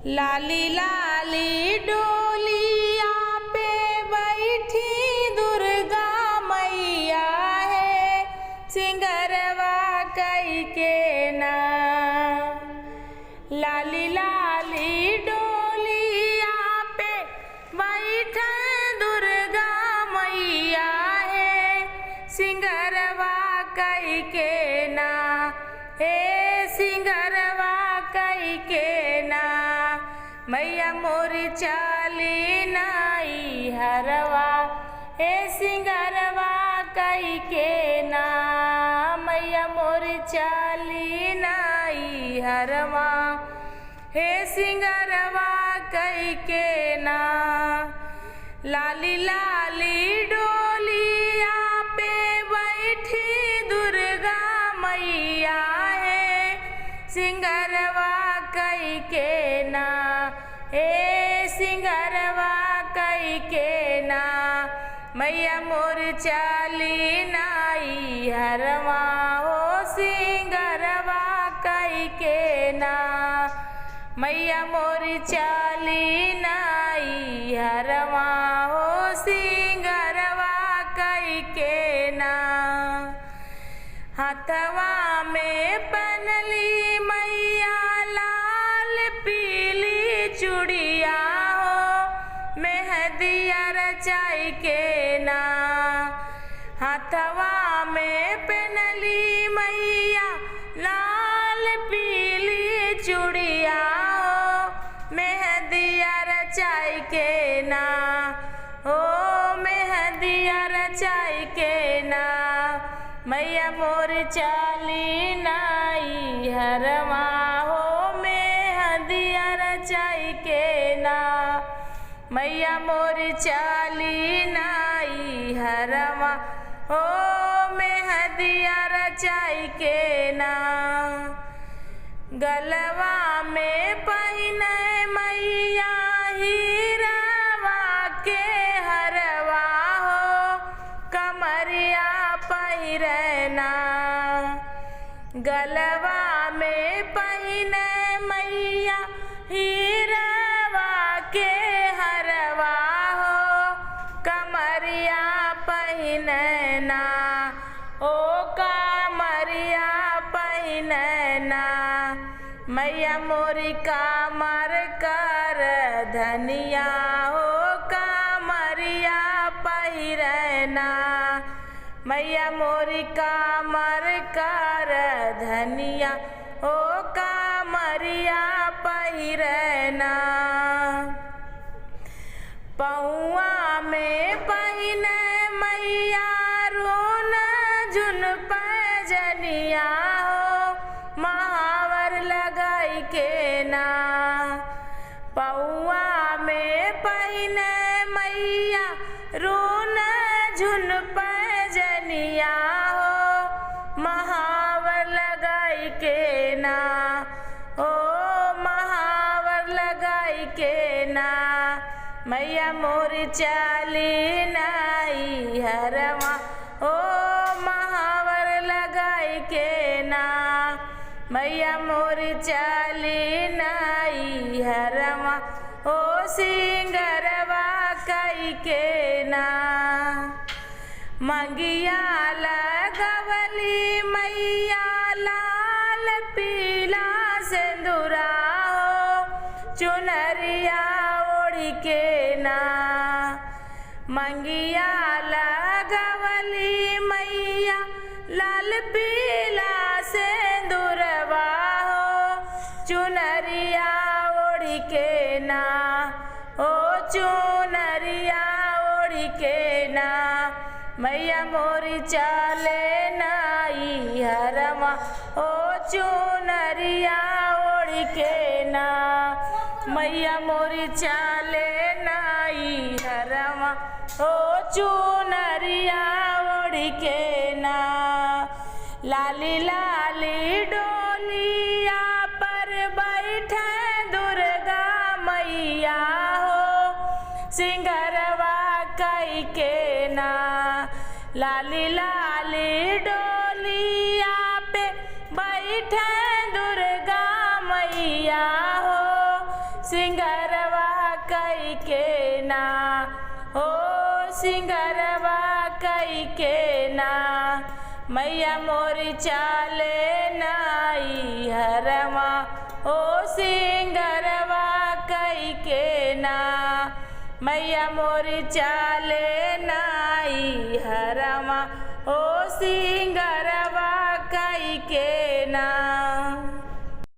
लाली लाली डोलिया पे बैठी दुर्गा मैया है, सिंगरवा कई के ना। लाली लाली डोलिया पे बैठे दुर्गा मैया है, सिंगरवा कई के ना। हे सिंगरवा कई के ना, मैया मोरी चाली नाई हरवा। हे सिंगरवा कई के ना, मैया मोरी चाली नाई हरवा। हे सिंगरवा कई के ना। लाली लाली डोलिया पे बैठी दुर्गा मैया है, सिंगरवा कई के ना। हे सिंगरवा कई के ना, मैया मोर चाली नाई हरवा। हो सिंगरवा कई के ना, मैया मोर चाली नाई हरवा। हो सिंगरवा कई के ना। हाथवा में पनली मैया लाल पीली चूड़िया हो, मेहंदिया रचाई के ना। हाथवा में पनली मैया लाल पीली चूड़िया हो, मेहंदिया रचाई के ना। हो मेहंदिया रचाई के ना, मैया मोर चाली नाई हरवा। हो मेहंदिया रचाई के ना, मैया मोर चाली नाई हरवा। हो मेहंदिया रचाई के ना। गलवा में पहिने मैया हीरावा के हरवा हो, कमरिया पहिरना। गलवा में पहिने मैया हीरावा के हरवा हो, कमरिया पहिनना। ओ कमरिया पहिनना, मैया मोरी कामर कर धनिया। हो कमरिया पहिरना, मैया मोरी कामर कर धनिया। हो कामरिया पहिरना। पौआ में पहिने मैया रोन झुन पैजनिया हो, महावर लगाई के ना। पौआ में पहिने मैया रोन झुन पैजनिया हो, महावर लगाई के ना। ओ महावर लगाई के ना, मैया मोर चाली नाई हरवा। ओ महावर लगाई के ना, मैया मोर चाली नाई हरवा। ओ सिंगरवा कई के ना। मंगिया लगवली मैया लाल पीला सिंदूरा हो, चुनरिया ओढ़ी के ना। मंगिया लगवली मैया लाल पीला सिंदूरवा हो, चुनरिया ओढ़ी के ना। ओ चुनरिया ओढ़ी के ना, मैया मोरी चाले नाई हरवा। ओ चुनरिया ओढ़ी के ना, मैया मोरी चाले नाई हरवा। ओ चुनरिया ओढ़ी के ना। लाली लाली डोलिया पर बैठे दुर्गा मैया हो, सिंगरवा कई के ना। लाली लाली डोलिया पे बैठे दुर्गा मैया हो, सिंगरवा कई के ना हो सिंगरवा कई के ना मैया मोरी चाले नाई हरवा ओ सिंगरवा कई के ना मैया मोरी चाले नाई हरवा ओ सिंगरवा कई के ना।